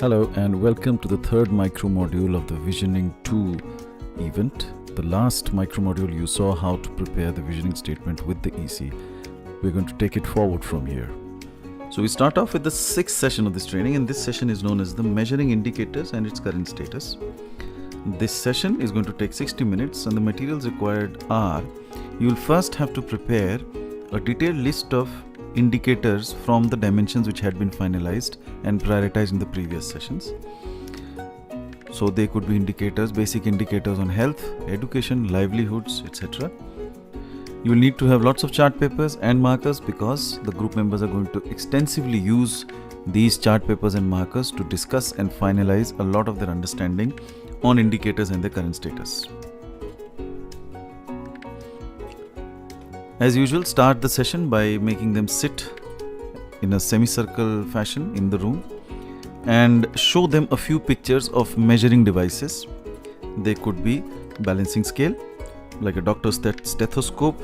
Hello and welcome to the third micro module of the Visioning 2 event. The last micro module you saw how to prepare the visioning statement with the EC. We're going to take it forward from here. So we start off with the sixth session of this training, and this session is known as the measuring indicators and its current status. This session is going to take 60 minutes, and the materials required are: you will first have to prepare a detailed list of indicators from the dimensions which had been finalized and prioritized in the previous sessions. So they could be indicators, basic indicators on health, education, livelihoods, etc. You will need to have lots of chart papers and markers because the group members are going to extensively use these chart papers and markers to discuss and finalize a lot of their understanding on indicators and their current status. As usual, start the session by making them sit in a semicircle fashion in the room and show them a few pictures of measuring devices. They could be balancing scale, like a doctor's stethoscope,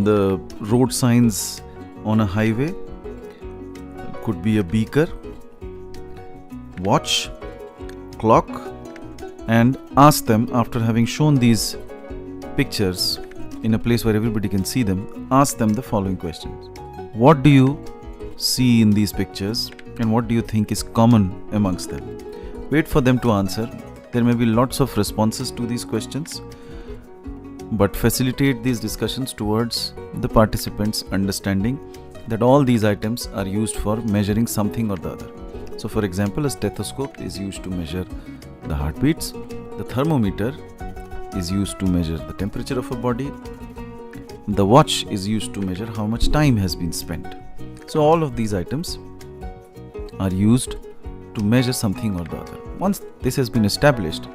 the road signs on a highway, could be a beaker, watch, clock, and ask them, after having shown these pictures in a place where everybody can see them, ask them the following questions. What do you see in these pictures and what do you think is common amongst them? Wait for them to answer. There may be lots of responses to these questions, but facilitate these discussions towards the participants understanding that all these items are used for measuring something or the other. So for example, a stethoscope is used to measure the heartbeats. The thermometer is used to measure the temperature of a body. The watch is used to measure how much time has been spent. So all of these items are used to measure something or the other. Once this has been established,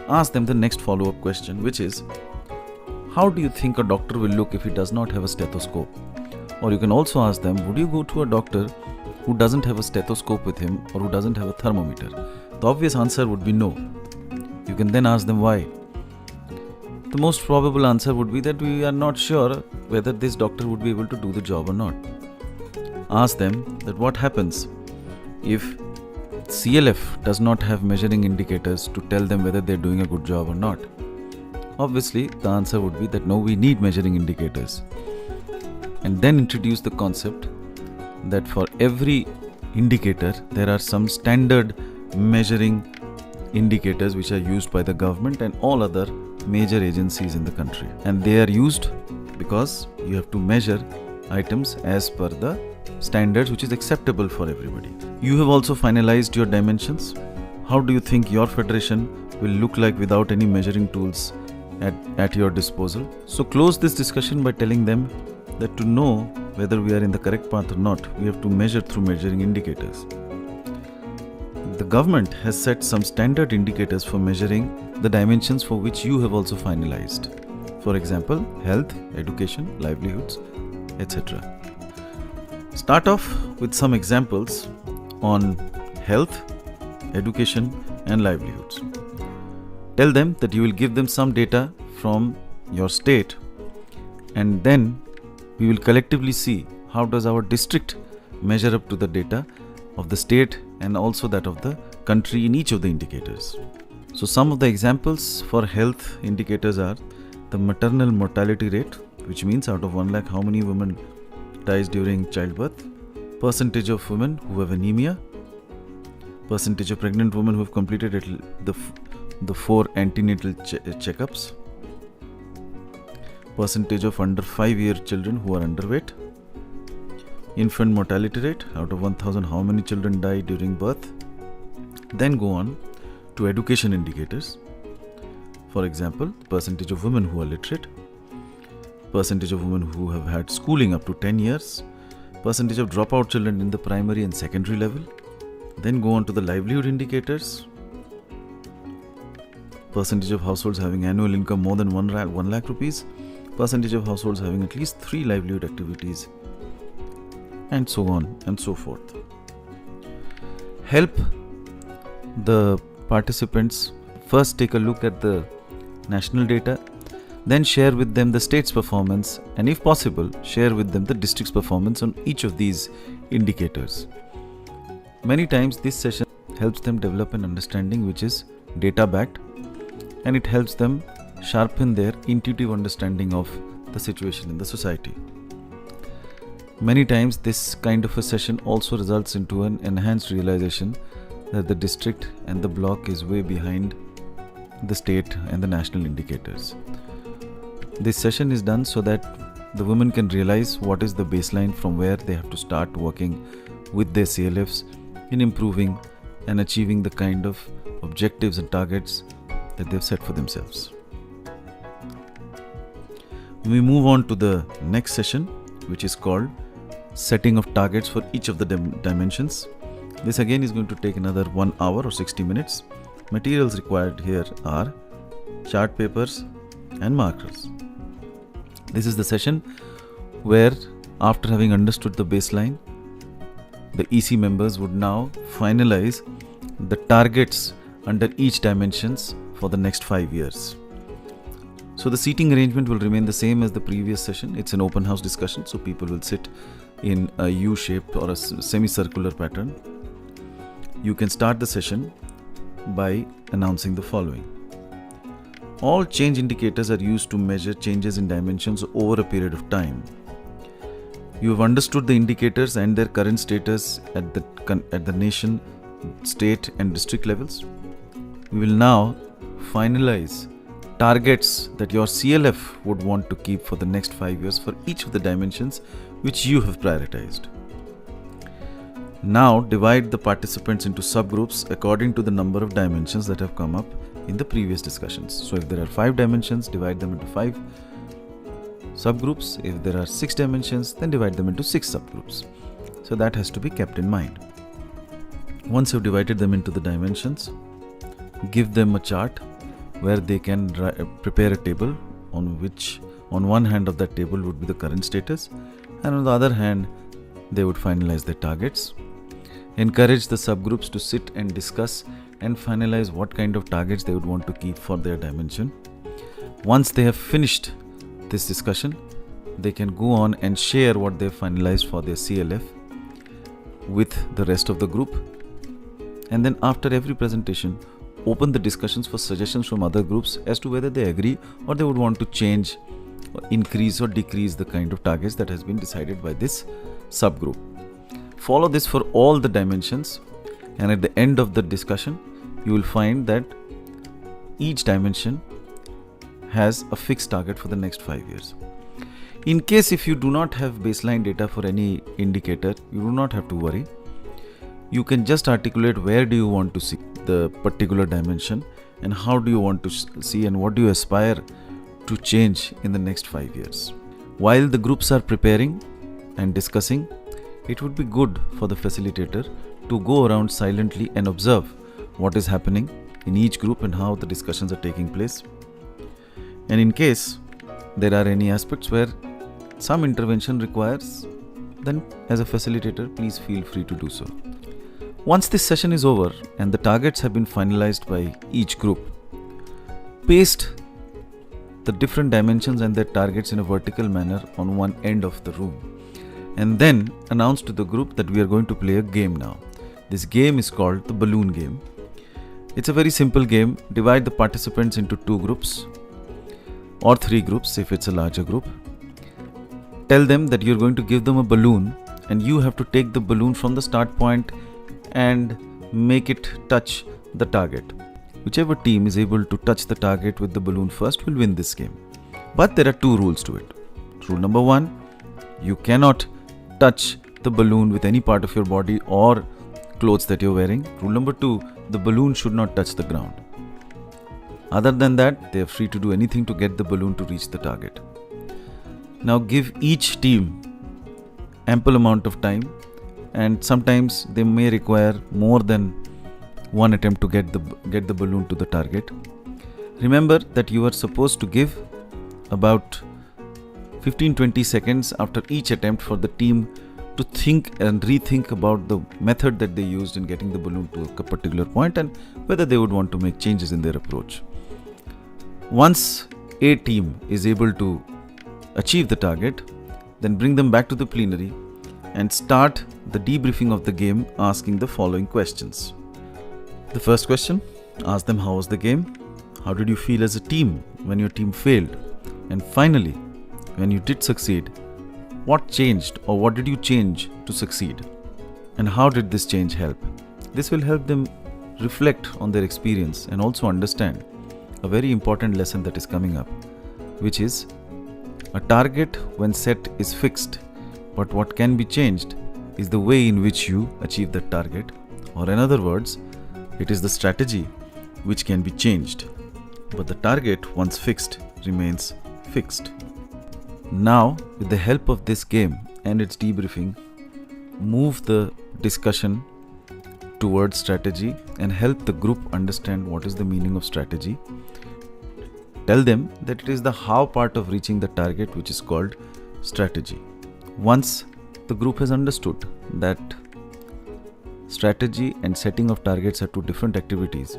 ask them the next follow-up question, which is, how do you think a doctor will look if he does not have a stethoscope? Or you can also ask them, would you go to a doctor who doesn't have a stethoscope with him or who doesn't have a thermometer? The obvious answer would be no. You can then ask them why. The most probable answer would be that we are not sure whether this doctor would be able to do the job or not. Ask them that what happens if CLF does not have measuring indicators to tell them whether they're doing a good job or not. Obviously, the answer would be that no, we need measuring indicators. And then introduce the concept that for every indicator, there are some standard measuring indicators which are used by the government and all other major agencies in the country. And they are used because you have to measure items as per the standards which is acceptable for everybody. You have also finalized your dimensions. How do you think your federation will look like without any measuring tools at your disposal? So close this discussion by telling them that to know whether we are in the correct path or not, we have to measure through measuring indicators. The government has set some standard indicators for measuring the dimensions for which you have also finalized. For example, health, education, livelihoods, etc. Start off with some examples on health, education, and livelihoods. Tell them that you will give them some data from your state, and then we will collectively see how does our district measure up to the data of the state and also that of the country in each of the indicators. So some of the examples for health indicators are the maternal mortality rate, which means out of 1 lakh how many women dies during childbirth, percentage of women who have anemia, percentage of pregnant women who have completed the 4 antenatal checkups, percentage of under 5-year children who are underweight, infant mortality rate, out of 1000 how many children die during birth. Then go on to education indicators. For example, percentage of women who are literate, percentage of women who have had schooling up to 10 years, percentage of dropout children in the primary and secondary level. Then go on to the livelihood indicators, percentage of households having annual income more than 1 lakh rupees, percentage of households having at least 3 livelihood activities, and so on and so forth. Help the participants first take a look at the national data, then share with them the state's performance, and if possible, share with them the district's performance on each of these indicators. Many times this session helps them develop an understanding which is data backed, and it helps them sharpen their intuitive understanding of the situation in the society. Many times this kind of a session also results into an enhanced realization that the district and the block is way behind the state and the national indicators. This session is done so that the women can realize what is the baseline from where they have to start working with their CLFs in improving and achieving the kind of objectives and targets that they've set for themselves. We move on to the next session, which is called setting of targets for each of the dimensions. This again is going to take another 1 hour or 60 minutes. Materials required here are chart papers and markers. This is the session where, after having understood the baseline, the EC members would now finalize the targets under each dimensions for the next 5 years. So the seating arrangement will remain the same as the previous session. It's an open house discussion, so people will sit in a U shape or a semicircular pattern. You can start the session by announcing the following. All change indicators are used to measure changes in dimensions over a period of time. You have understood the indicators and their current status at the nation, state and district levels. We will now finalize targets that your CLF would want to keep for the next 5 years for each of the dimensions which you have prioritized. Now divide the participants into subgroups according to the number of dimensions that have come up in the previous discussions. So if there are 5 dimensions, divide them into 5 subgroups. If there are 6 dimensions, then divide them into 6 subgroups. So that has to be kept in mind. Once you've divided them into the dimensions, give them a chart where they can prepare a table on which on one hand of that table would be the current status, and on the other hand they would finalize their targets. Encourage the subgroups to sit and discuss and finalize what kind of targets they would want to keep for their dimension. Once they have finished this discussion, they can go on and share what they have finalized for their CLF with the rest of the group. And then after every presentation, open the discussions for suggestions from other groups as to whether they agree or they would want to change, or increase or decrease the kind of targets that has been decided by this subgroup. Follow this for all the dimensions, and at the end of the discussion, you will find that each dimension has a fixed target for the next 5 years. In case if you do not have baseline data for any indicator, you do not have to worry. You can just articulate where do you want to see the particular dimension and how do you want to see and what do you aspire to change in the next 5 years. While the groups are preparing and discussing, it would be good for the facilitator to go around silently and observe what is happening in each group and how the discussions are taking place. And in case there are any aspects where some intervention requires, then as a facilitator, please feel free to do so. Once this session is over and the targets have been finalized by each group, paste the different dimensions and their targets in a vertical manner on one end of the room, and then announce to the group that we are going to play a game now. This game is called the balloon game. It's a very simple game. Divide the participants into 2 groups or 3 groups if it's a larger group. Tell them that you're going to give them a balloon and you have to take the balloon from the start point and make it touch the target. Whichever team is able to touch the target with the balloon first will win this game. But there are 2 rules to it. Rule number 1, you cannot touch the balloon with any part of your body or clothes that you're wearing. Rule number 2, the balloon should not touch the ground. Other than that, they are free to do anything to get the balloon to reach the target. Now give each team ample amount of time, and sometimes they may require more than one attempt to get the balloon to the target. Remember that you are supposed to give about 15-20 seconds after each attempt for the team to think and rethink about the method that they used in getting the balloon to a particular point and whether they would want to make changes in their approach. Once a team is able to achieve the target, then bring them back to the plenary and start the debriefing of the game asking the following questions. The first question, ask them how was the game? How did you feel as a team when your team failed? And finally, when you did succeed, what changed or what did you change to succeed? And how did this change help? This will help them reflect on their experience and also understand a very important lesson that is coming up, which is a target when set is fixed, but what can be changed is the way in which you achieve that target, or in other words, it is the strategy which can be changed, but the target once fixed remains fixed. Now, with the help of this game and its debriefing, move the discussion towards strategy and help the group understand what is the meaning of strategy. Tell them that it is the how part of reaching the target which is called strategy. Once the group has understood that strategy and setting of targets are two different activities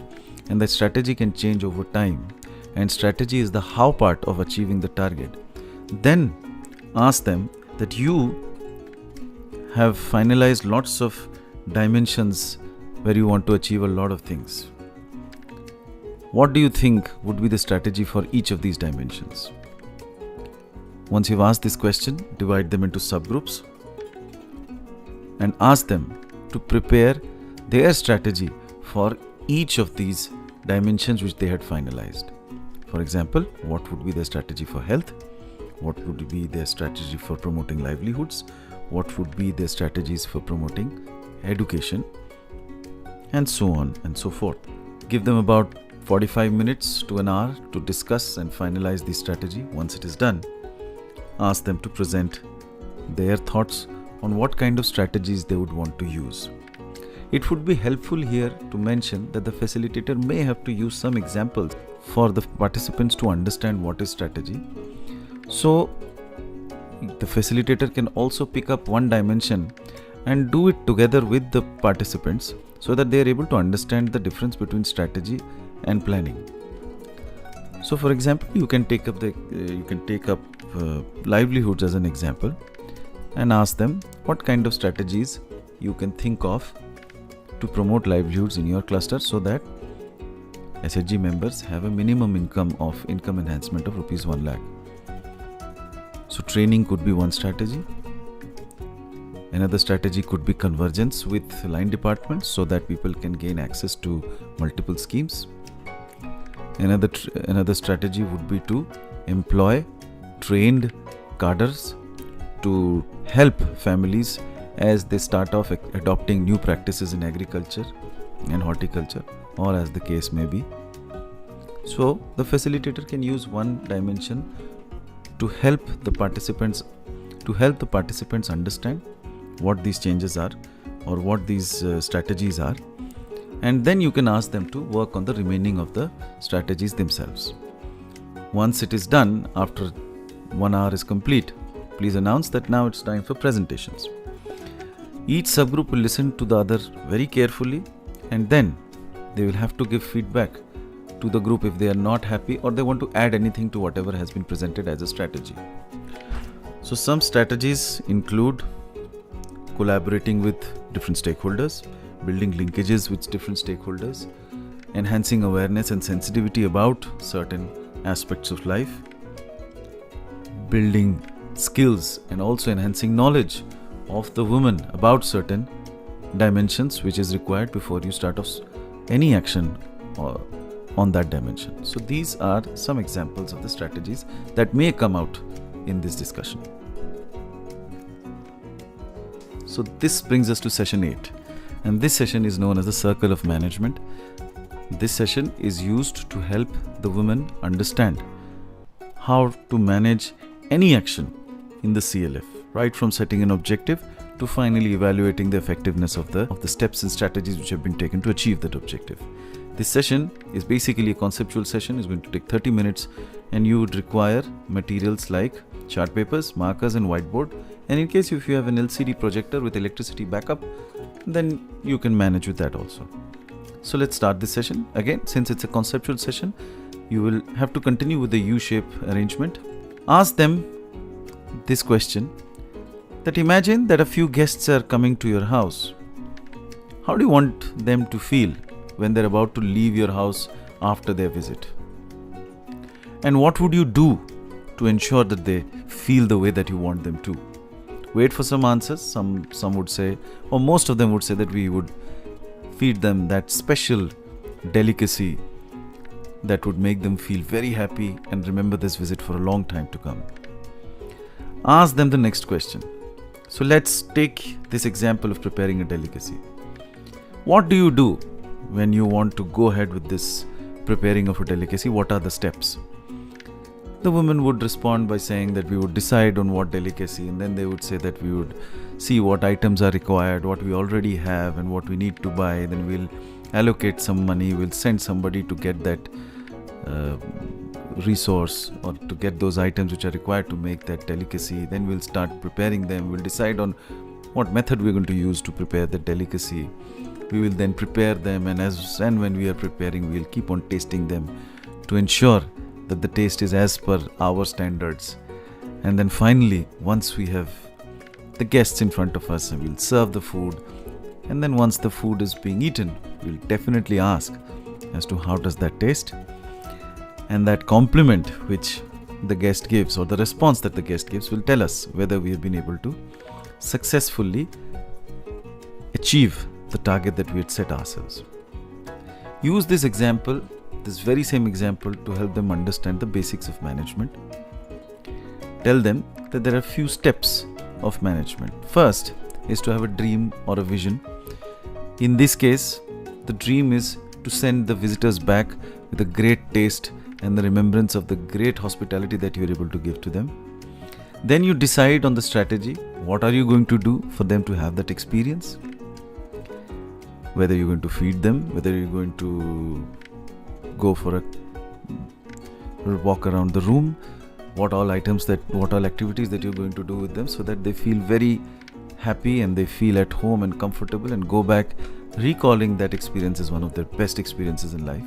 and that strategy can change over time and strategy is the how part of achieving the target, then ask them that you have finalized lots of dimensions where you want to achieve a lot of things. What do you think would be the strategy for each of these dimensions? Once you've asked this question, divide them into subgroups and ask them to prepare their strategy for each of these dimensions which they had finalized. For example, what would be their strategy for health? What would be their strategy for promoting livelihoods? What would be their strategies for promoting education? And so on and so forth. Give them about 45 minutes to an hour to discuss and finalize the strategy. Once it is done, ask them to present their thoughts on what kind of strategies they would want to use. It would be helpful here to mention that the facilitator may have to use some examples for the participants to understand what is strategy. So the facilitator can also pick up one dimension and do it together with the participants so that they are able to understand the difference between strategy and planning. So for example, you can take up livelihoods as an example and ask them what kind of strategies you can think of to promote livelihoods in your cluster so that SHG members have a minimum income enhancement of rupees 1 lakh. So training could be one strategy. Another strategy could be convergence with line departments so that people can gain access to multiple schemes. Another strategy would be to employ trained cadres to help families as they start off adopting new practices in agriculture and horticulture, or as the case may be. So the facilitator can use one dimension to help the participants understand what these changes are or what these strategies are, and then you can ask them to work on the remaining of the strategies themselves. Once it is done, after 1 hour is complete, please announce that now it's time for presentations. Each subgroup will listen to the other very carefully and then they will have to give feedback to the group if they are not happy or they want to add anything to whatever has been presented as a strategy. So some strategies include collaborating with different stakeholders, building linkages with different stakeholders, enhancing awareness and sensitivity about certain aspects of life, building skills and also enhancing knowledge of the woman about certain dimensions which is required before you start off any action on that dimension. So these are some examples of the strategies that may come out in this discussion. So this brings us to session 8, and this session is known as the Circle of Management. This session is used to help the women understand how to manage any action in the CLF, right from setting an objective to finally evaluating the effectiveness of the steps and strategies which have been taken to achieve that objective. This session is basically a conceptual session. It's going to take 30 minutes and you would require materials like chart papers, markers and whiteboard, and in case if you have an LCD projector with electricity backup, then you can manage with that also. So let's start this session. Again, since it's a conceptual session, you will have to continue with the U-shape arrangement. Ask them this question, that imagine that a few guests are coming to your house. How do you want them to feel when they're about to leave your house after their visit? And what would you do to ensure that they feel the way that you want them to? Wait for some answers. Some would say, or most of them would say, that we would feed them that special delicacy that would make them feel very happy and remember this visit for a long time to come. Ask them the next question. So let's take this example of preparing a delicacy. What do you do when you want to go ahead with this preparing of a delicacy? What are the steps? The woman would respond by saying that we would decide on what delicacy, and then they would say that we would see what items are required, what we already have and what we need to buy. Then we'll allocate some money, we'll send somebody to get that resource or to get those items which are required to make that delicacy. Then we'll start preparing them. We'll decide on what method we're going to use to prepare the delicacy. We will then prepare them, and when we are preparing, we'll keep on tasting them to ensure that the taste is as per our standards. And then finally, once we have the guests in front of us, we'll serve the food. And then once the food is being eaten, we'll definitely ask as to how does that taste. And that compliment which the guest gives, or the response that the guest gives, will tell us whether we have been able to successfully achieve the target that we had set ourselves. Use this example, this very same example, to help them understand the basics of management. Tell them that there are few steps of management. First is to have a dream or a vision. In this case, the dream is to send the visitors back with a great taste and the remembrance of the great hospitality that you are able to give to them. Then you decide on the strategy. What are you going to do for them to have that experience? Whether you're going to feed them, whether you're going to go for a walk around the room, what all activities that you're going to do with them, so that they feel very happy and they feel at home and comfortable and go back recalling that experience as one of their best experiences in life.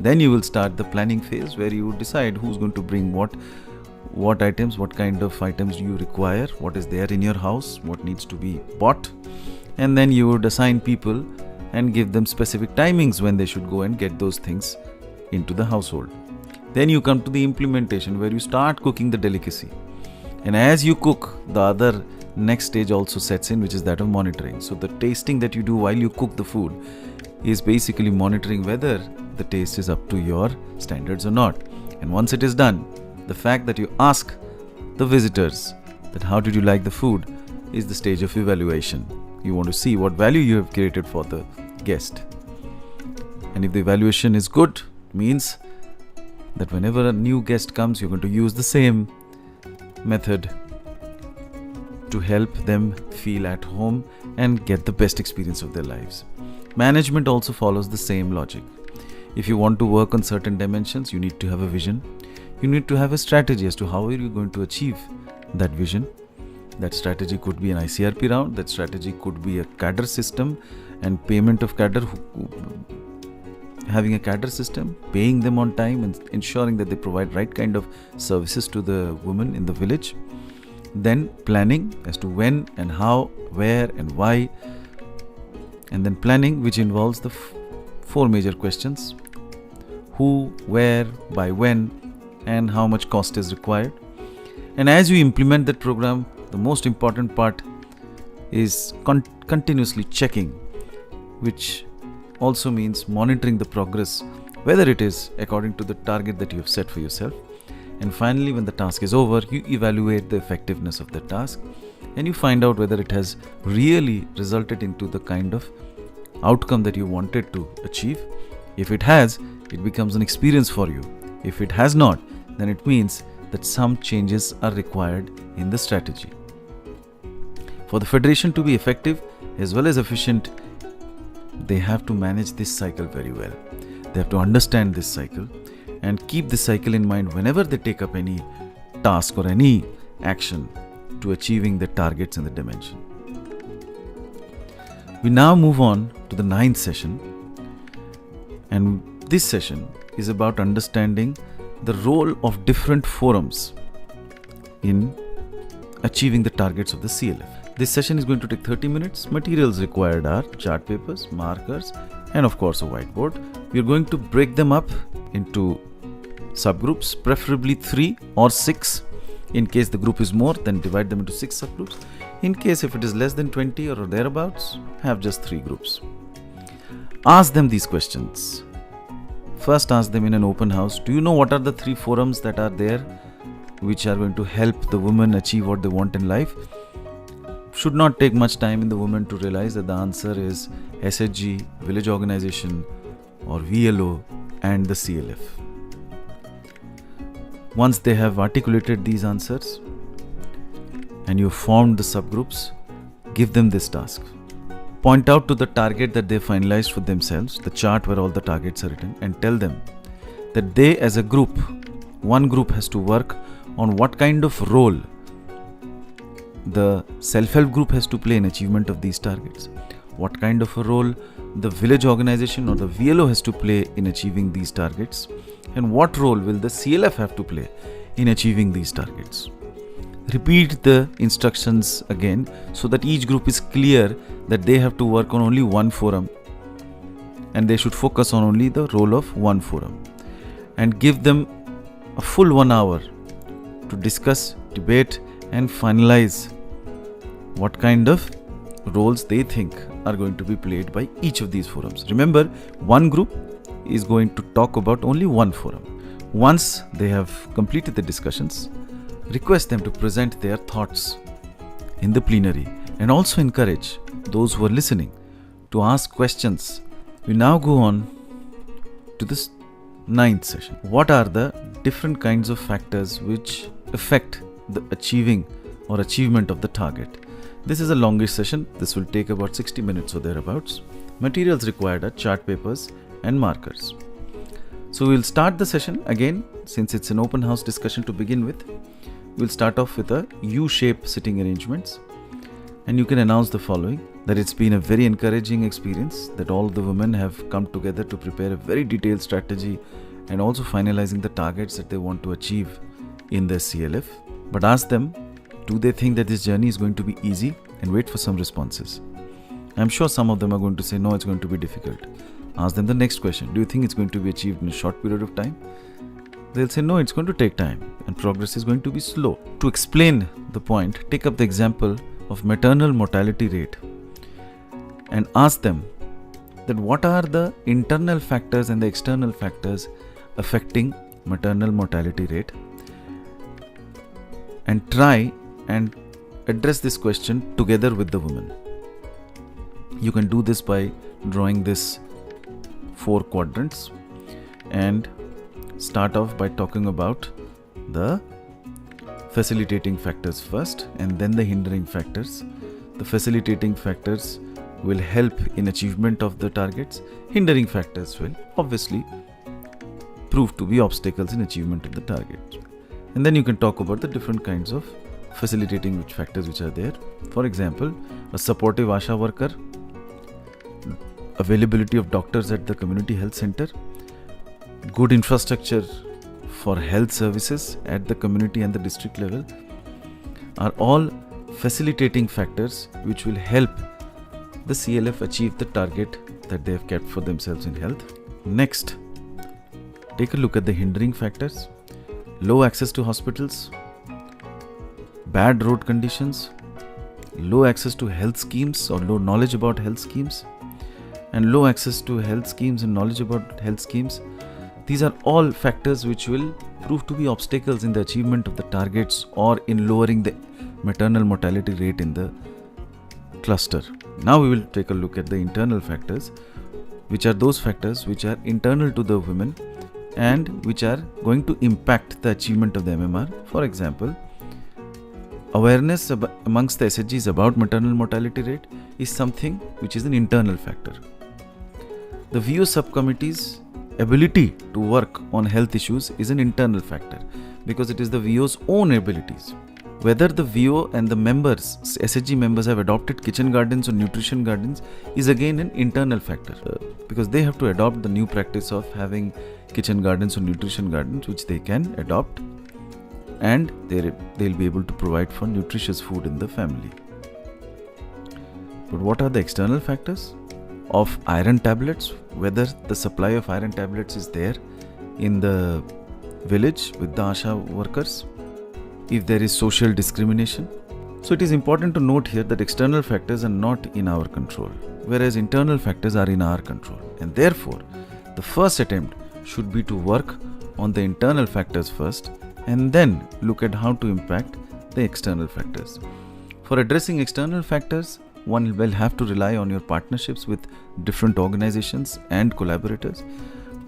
Then you will start the planning phase, where you decide who's going to bring what items, what kind of items you require, what is there in your house, what needs to be bought. And then you would assign people and give them specific timings when they should go and get those things into the household. Then you come to the implementation, where you start cooking the delicacy. And as you cook, the other next stage also sets in, which is that of monitoring. So the tasting that you do while you cook the food is basically monitoring whether the taste is up to your standards or not. And once it is done, the fact that you ask the visitors that how did you like the food is the stage of evaluation. You want to see what value you have created for the guest. And if the evaluation is good, means that whenever a new guest comes, you're going to use the same method to help them feel at home and get the best experience of their lives. Management also follows the same logic. If you want to work on certain dimensions, you need to have a vision. You need to have a strategy as to how are you going to achieve that vision. That strategy could be an ICRP round. That strategy could be a cadre system and payment of cadre. Having a cadre system, paying them on time and ensuring that they provide right kind of services to the women in the village. Then planning as to when and how, where and why. And then planning, which involves the four major questions: who, where, by when, and how much cost is required. And as you implement that program, the most important part is continuously checking, which also means monitoring the progress, whether it is according to the target that you have set for yourself. And finally, when the task is over, you evaluate the effectiveness of the task and you find out whether it has really resulted into the kind of outcome that you wanted to achieve. If it has, it becomes an experience for you. If it has not, then it means that some changes are required in the strategy. For the federation to be effective as well as efficient, they have to manage this cycle very well. They have to understand this cycle and keep this cycle in mind whenever they take up any task or any action to achieving the targets in the dimension. We now move on to the 9th session, and this session is about understanding the role of different forums in achieving the targets of the CLF. This session is going to take 30 minutes. Materials required are chart papers, markers, and of course a whiteboard. We are going to break them up into subgroups, preferably 3 or 6. In case the group is more, then divide them into 6 subgroups. In case if it is less than 20 or thereabouts, have just 3 groups. Ask them these questions. First, ask them in an open house, do you know what are the 3 forums that are there which are going to help the women achieve what they want in life? Should not take much time in the woman to realize that the answer is SHG, village organization, or VLO, and the CLF. Once they have articulated these answers and you formed the subgroups, give them this task. Point out to the target that they finalized for themselves, the chart where all the targets are written, and tell them that they as a group, one group has to work on what kind of role the self-help group has to play in achievement of these targets, what kind of a role the village organization or the VLO has to play in achieving these targets, and what role will the CLF have to play in achieving these targets. Repeat the instructions again so that each group is clear that they have to work on only one forum and they should focus on only the role of one forum, and give them a full 1 hour to discuss, debate, and finalize what kind of roles they think are going to be played by each of these forums. Remember, one group is going to talk about only one forum. Once they have completed the discussions, request them to present their thoughts in the plenary, and also encourage those who are listening to ask questions. We now go on to this 9th session. What are the different kinds of factors which affect the achieving or achievement of the target? This is a longish session. This will take about 60 minutes or thereabouts. Materials required are chart papers and markers. So we'll start the session again, since it's an open house discussion to begin with. We'll start off with a U-shaped sitting arrangements, and you can announce the following: that it's been a very encouraging experience, that all the women have come together to prepare a very detailed strategy and also finalizing the targets that they want to achieve in their CLF. But ask them, do they think that this journey is going to be easy, and wait for some responses. I'm sure some of them are going to say, no, it's going to be difficult. Ask them the next question. Do you think it's going to be achieved in a short period of time? They'll say, no, it's going to take time and progress is going to be slow. To explain the point, take up the example of maternal mortality rate and ask them that what are the internal factors and the external factors affecting maternal mortality rate, and try and address this question together with the woman. You can do this by drawing this 4 quadrants and start off by talking about the facilitating factors first and then the hindering factors. The facilitating factors will help in achievement of the targets. Hindering factors will obviously prove to be obstacles in achievement of the target. And then you can talk about the different kinds of facilitating factors which are there. For example, a supportive ASHA worker, availability of doctors at the community health center, good infrastructure for health services at the community and the district level are all facilitating factors which will help the CLF achieve the target that they have kept for themselves in health. Next, take a look at the hindering factors: low access to hospitals, bad road conditions, low access to health schemes or low knowledge about health schemes, and low access to health schemes and knowledge about health schemes. These are all factors which will prove to be obstacles in the achievement of the targets or in lowering the maternal mortality rate in the cluster. Now we will take a look at the internal factors, which are those factors which are internal to the women and which are going to impact the achievement of the MMR. For example, awareness amongst the SHGs about maternal mortality rate is something which is an internal factor. The VO subcommittee's ability to work on health issues is an internal factor because it is the VO's own abilities. Whether the VO and the members, SHG members, have adopted kitchen gardens or nutrition gardens is again an internal factor because they have to adopt the new practice of having kitchen gardens or nutrition gardens, which they can adopt, and they'll be able to provide for nutritious food in the family. But what are the external factors? of iron tablets, whether the supply of iron tablets is there in the village with the Asha workers, if there is social discrimination. So it is important to note here that external factors are not in our control, whereas internal factors are in our control. And therefore, the first attempt should be to work on the internal factors first and then look at how to impact the external factors. For addressing external factors, one will have to rely on your partnerships with different organizations and collaborators.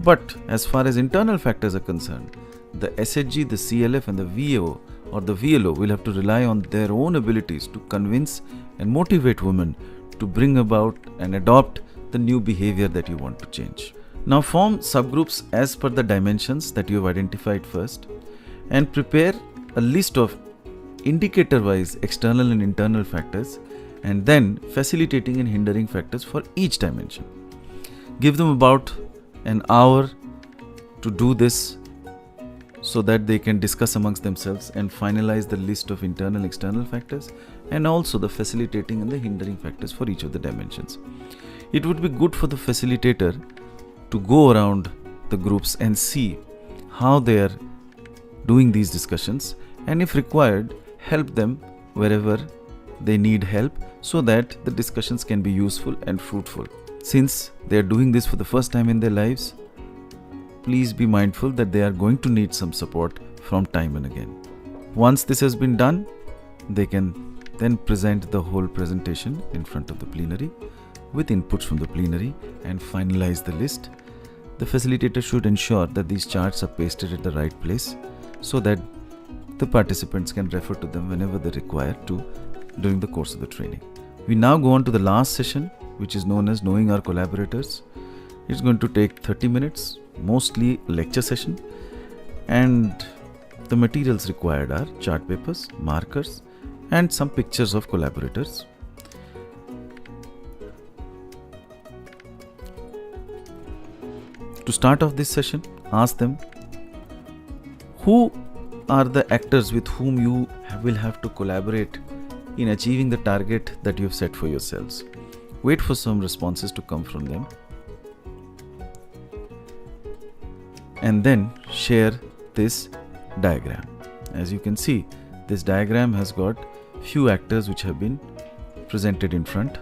But as far as internal factors are concerned, the SHG, the CLF and the VO or the VLO will have to rely on their own abilities to convince and motivate women to bring about and adopt the new behavior that you want to change. Now form subgroups as per the dimensions that you have identified first and prepare a list of indicator-wise external and internal factors and then facilitating and hindering factors for each dimension. Give them about an hour to do this so that they can discuss amongst themselves and finalize the list of internal and external factors and also the facilitating and the hindering factors for each of the dimensions. It would be good for the facilitator to go around the groups and see how they are doing these discussions and if required, help them wherever they need help so that the discussions can be useful and fruitful. Since they are doing this for the first time in their lives, please be mindful that they are going to need some support from time and again. Once this has been done, they can then present the whole presentation in front of the plenary with inputs from the plenary and finalize the list. The facilitator should ensure that these charts are pasted at the right place so that the participants can refer to them whenever they require to during the course of the training. We now go on to the last session, which is known as Knowing Our Collaborators. It's going to take 30 minutes, mostly a lecture session, and the materials required are chart papers, markers, and some pictures of collaborators. To start off this session, ask them who are the actors with whom you will have to collaborate in achieving the target that you have set for yourselves. Wait for some responses to come from them and then share this diagram. As you can see, this diagram has got few actors which have been presented in front.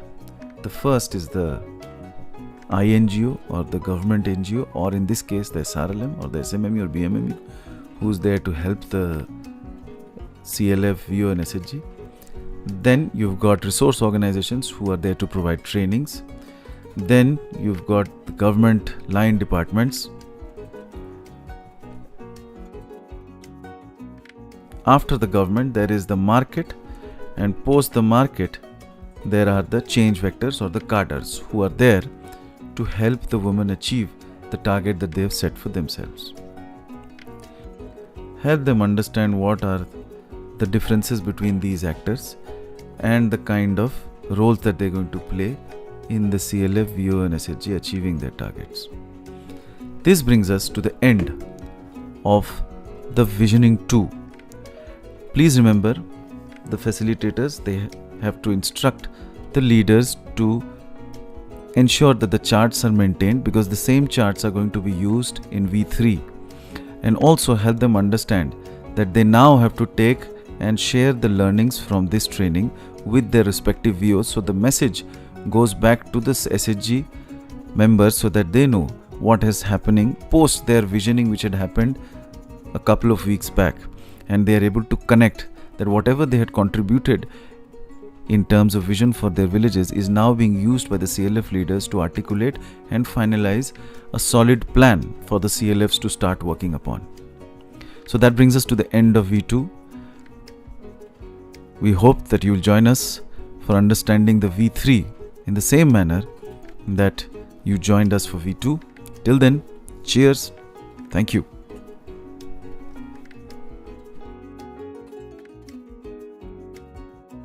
The first is the INGO or the government NGO, or in this case the SRLM or the SMME or BMME, who's there to help the CLF, VO and SHG. Then you've got resource organizations who are there to provide trainings. Then you've got the government line departments. After the government, there is the market, and post the market, there are the change vectors or the cadres who are there to help the women achieve the target that they have set for themselves. Help them understand what are the differences between these actors and the kind of roles that they're going to play in the CLF, VO and SHG achieving their targets. This brings us to the end of the Visioning 2. Please remember, the facilitators, they have to instruct the leaders to ensure that the charts are maintained, because the same charts are going to be used in V3, and also help them understand that they now have to take and share the learnings from this training with their respective VOs, so the message goes back to the SHG members so that they know what is happening post their visioning, which had happened a couple of weeks back, and they are able to connect that whatever they had contributed in terms of vision for their villages is now being used by the CLF leaders to articulate and finalize a solid plan for the CLFs to start working upon. So that brings us to the end of V2. We hope that you will join us for understanding the V3 in the same manner that you joined us for V2. Till then, cheers. Thank you.